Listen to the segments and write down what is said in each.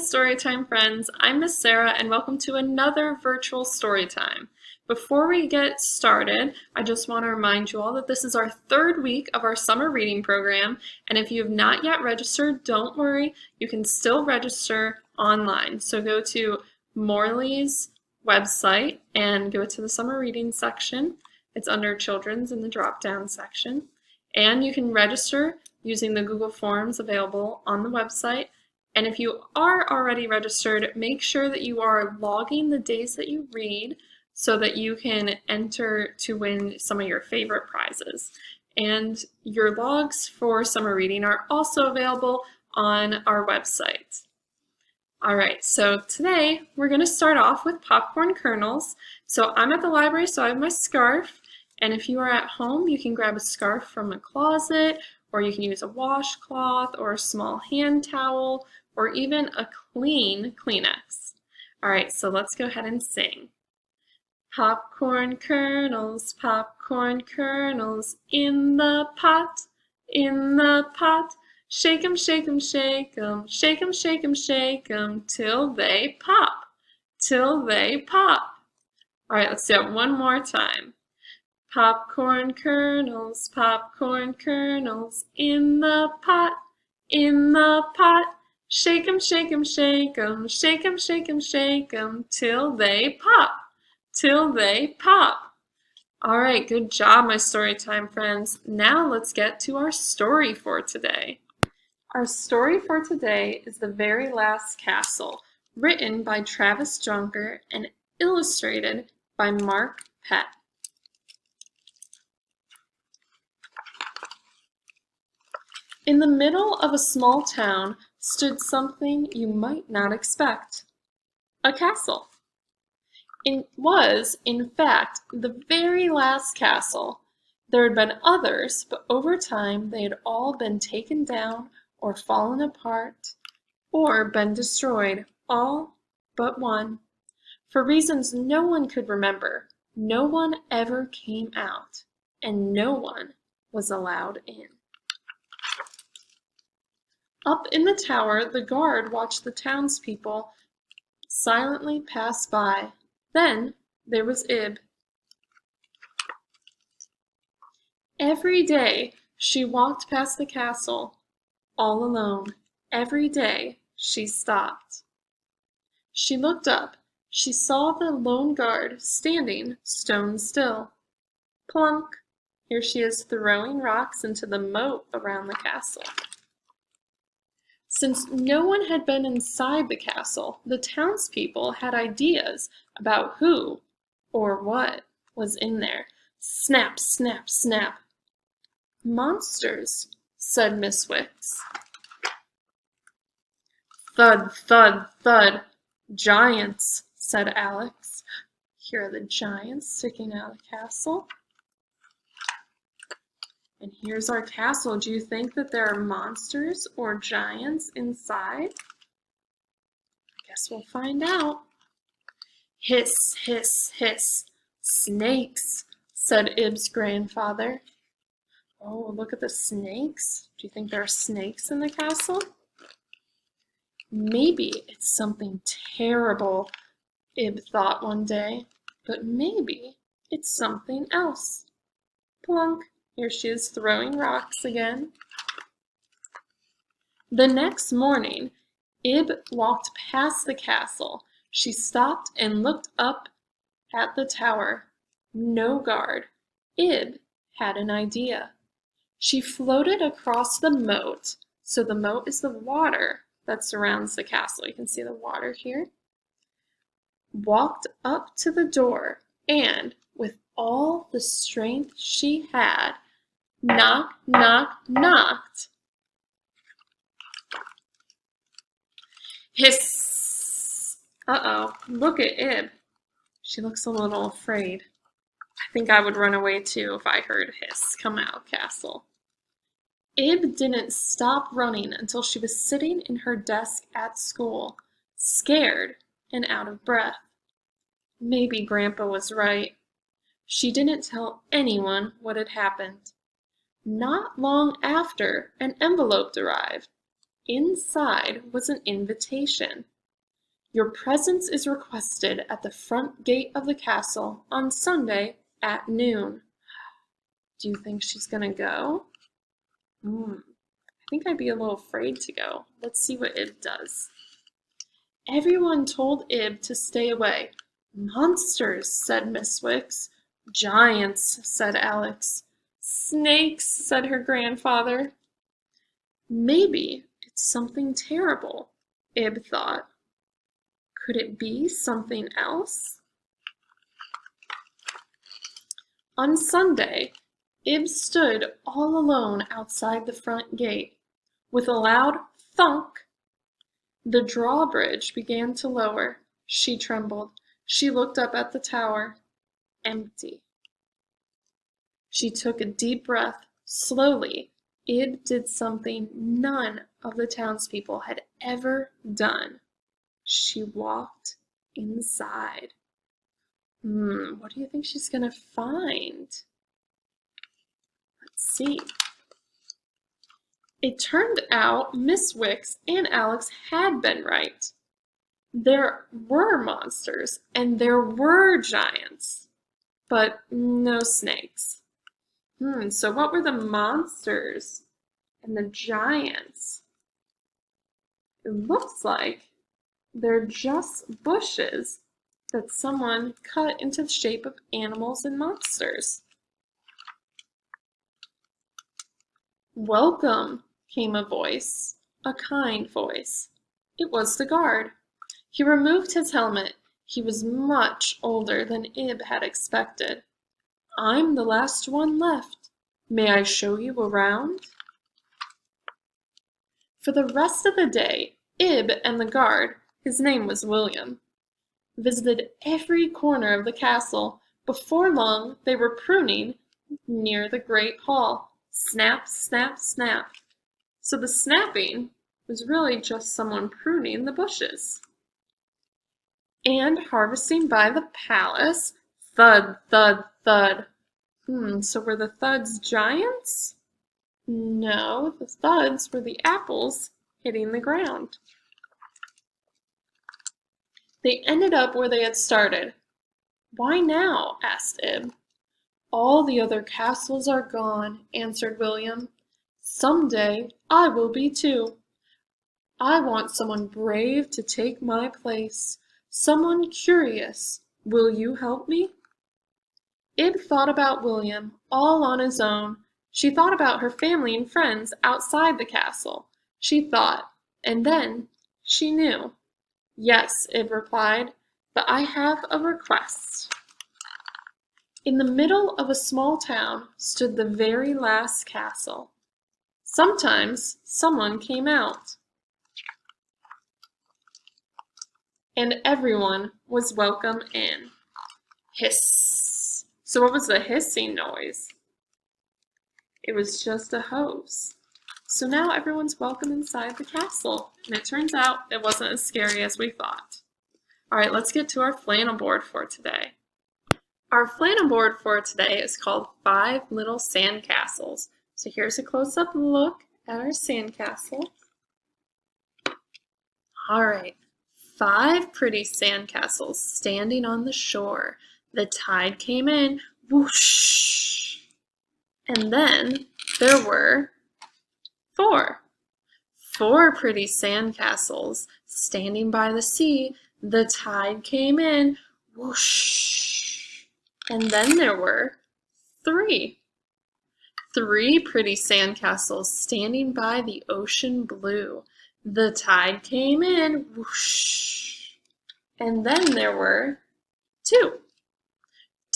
Storytime friends, I'm Miss Sarah and welcome to another virtual story time. Before we get started, I just want to remind you all that this is our third week of our summer reading program, and if you have not yet registered, don't worry, you can still register online. So go to Morley's website and go to the summer reading section. It's under children's in the drop-down section, and you can register using the Google Forms available on the website. And if you are already registered, make sure that you are logging the days that you read so that you can enter to win some of your favorite prizes. And your logs for summer reading are also available on our website. All right, so today we're going to start off with popcorn kernels. So I'm at the library, so I have my scarf. And if you are at home, you can grab a scarf from a closet, or you can use a washcloth or a small hand towel, or even a clean Kleenex. All right, so let's go ahead and sing. Popcorn kernels, in the pot, in the pot. Shake 'em, shake 'em, shake 'em, shake 'em, shake 'em, shake 'em, till they pop, till they pop. All right, let's do it one more time. Popcorn kernels, in the pot, in the pot. Shake 'em, shake 'em, shake 'em, shake 'em, shake 'em, shake 'em, till they pop, till they pop. All right, good job, my Storytime friends. Now let's get to our story for today. Our story for today is The Very Last Castle, written by Travis Junker and illustrated by Mark Pett. In the middle of a small town stood something you might not expect. A castle. It was, in fact, the very last castle. There had been others, but over time they had all been taken down or fallen apart or been destroyed, all but one. For reasons no one could remember, no one ever came out, and no one was allowed in. Up in the tower, the guard watched the townspeople silently pass by. Then there was Ib. Every day she walked past the castle, all alone. Every day she stopped. She looked up. She saw the lone guard standing stone still. Plunk! Here she is throwing rocks into the moat around the castle. Since no one had been inside the castle, the townspeople had ideas about who or what was in there. Snap, snap, snap. Monsters, said Miss Wicks. Thud, thud, thud. Giants, said Alex. Here are the giants sticking out of the castle. And here's our castle. Do you think that there are monsters or giants inside? I guess we'll find out. Hiss, hiss, hiss. Snakes, said Ib's grandfather. Oh, look at the snakes. Do you think there are snakes in the castle? Maybe it's something terrible, Ib thought one day. But maybe it's something else. Plunk. Here she is throwing rocks again. The next morning, Ib walked past the castle. She stopped and looked up at the tower. No guard. Ib had an idea. She floated across the moat. So the moat is the water that surrounds the castle. You can see the water here. Walked up to the door and, with all the strength she had, knock, knock, knocked. Hiss! Uh-oh, look at Ib. She looks a little afraid. I think I would run away too if I heard hiss come out, castle. Ib didn't stop running until she was sitting in her desk at school, scared and out of breath. Maybe Grandpa was right. She didn't tell anyone what had happened. Not long after, an envelope arrived. Inside was an invitation. Your presence is requested at the front gate of the castle on Sunday at noon. Do you think she's gonna go? I think I'd be a little afraid to go. Let's see what Ib does. Everyone told Ib to stay away. Monsters, said Miss Wicks. Giants, said Alex. Snakes, said her grandfather. Maybe it's something terrible, Ib thought. Could it be something else? On Sunday, Ib stood all alone outside the front gate. With a loud thunk, the drawbridge began to lower. She trembled. She looked up at the tower. Empty. She took a deep breath. Slowly, Ib did something none of the townspeople had ever done. She walked inside. What do you think she's gonna find? Let's see. It turned out Miss Wicks and Alex had been right. There were monsters and there were giants, but no snakes. So what were the monsters and the giants? It looks like they're just bushes that someone cut into the shape of animals and monsters. Welcome, came a voice, a kind voice. It was the guard. He removed his helmet. He was much older than Ib had expected. I'm the last one left. May I show you around? For the rest of the day, Ib and the guard, his name was William, visited every corner of the castle. Before long, they were pruning near the great hall. Snap, snap, snap. So the snapping was really just someone pruning the bushes. And harvesting by the palace. Thud, thud, thud. So were the thuds giants? No, the thuds were the apples hitting the ground. They ended up where they had started. Why now? Asked Ib. All the other castles are gone, answered William. Someday I will be too. I want someone brave to take my place, someone curious. Will you help me? Ib thought about William, all on his own. She thought about her family and friends outside the castle. She thought, and then she knew. Yes, Ib replied, but I have a request. In the middle of a small town stood the very last castle. Sometimes someone came out, and everyone was welcome in. Hiss. So what was the hissing noise? It was just a hose. So now everyone's welcome inside the castle, and it turns out it wasn't as scary as we thought. All right, let's get to our flannel board for today. Our flannel board for today is called 5 Little Sandcastles. So here's a close-up look at our sandcastle. All right, 5 pretty sandcastles standing on the shore. The tide came in, whoosh, and then there were 4. 4 pretty sandcastles standing by the sea. The tide came in, whoosh, and then there were 3. 3 pretty sandcastles standing by the ocean blue. The tide came in, whoosh, and then there were 2.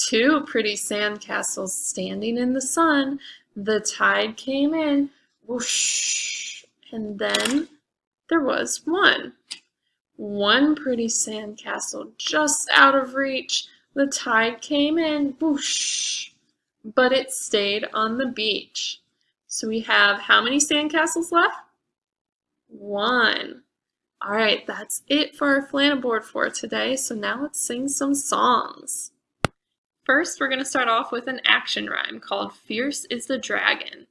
2 pretty sandcastles standing in the sun. The tide came in, whoosh, and then there was 1. 1 pretty sandcastle just out of reach. The tide came in, whoosh, but it stayed on the beach. So we have how many sandcastles left? 1. All right, that's it for our flannel board for today. So now let's sing some songs. First, we're going to start off with an action rhyme called Fierce is the Dragon.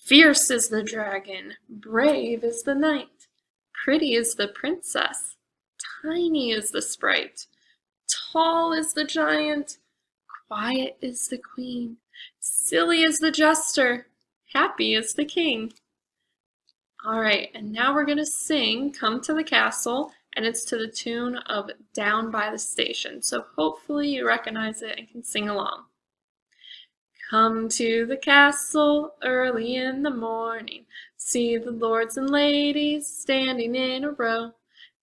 Fierce is the dragon, brave is the knight, pretty is the princess, Tiny is the sprite. Tall is the giant. Quiet is the queen. Silly is the jester. Happy is the king. All right, and now we're going to sing Come to the Castle, and it's to the tune of Down by the Station. So hopefully you recognize it and can sing along. Come to the castle early in the morning. See the lords and ladies standing in a row.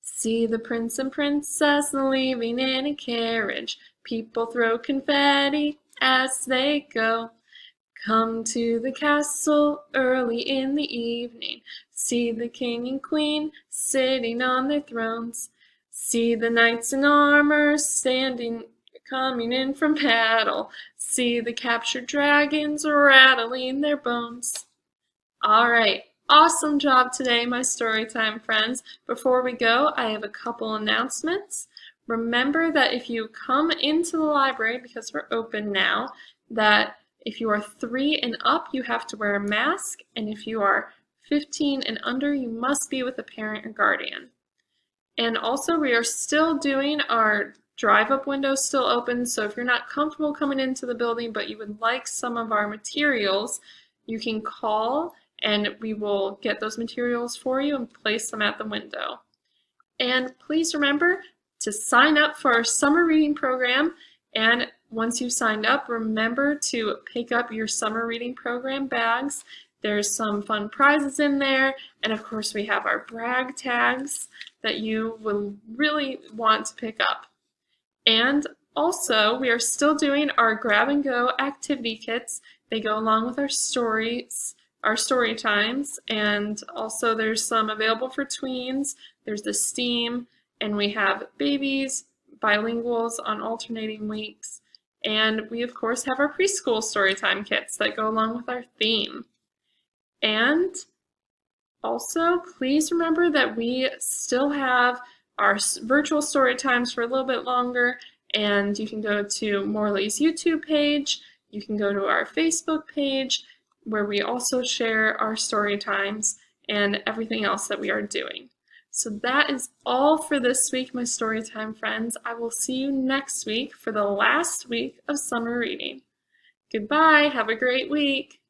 See the prince and princess leaving in a carriage. People throw confetti as they go. Come to the castle early in the evening. See the king and queen sitting on their thrones. See the knights in armor coming in from battle. See the captured dragons rattling their bones. All right, awesome job today, my Storytime friends. Before we go, I have a couple announcements. Remember that if you come into the library, because we're open now, that if you are 3 and up, you have to wear a mask, and if you are 15 and under, you must be with a parent or guardian. And also, we are still doing our drive-up window still open, so if you're not comfortable coming into the building but you would like some of our materials, you can call and we will get those materials for you and place them at the window. And please remember to sign up for our summer reading program, and once you've signed up, remember to pick up your summer reading program bags. There's some fun prizes in there, and of course we have our brag tags that you will really want to pick up. And also, we are still doing our grab and go activity kits. They go along with our stories, our story times, and also there's some available for tweens. There's the STEAM, and we have babies, bilinguals on alternating weeks, and we of course have our preschool storytime kits that go along with our theme. And also, please remember that we still have our virtual story times for a little bit longer, and you can go to Morley's YouTube page, you can go to our Facebook page, where we also share our story times and everything else that we are doing. So that is all for this week, my Storytime friends. I will see you next week for the last week of summer reading. Goodbye, have a great week.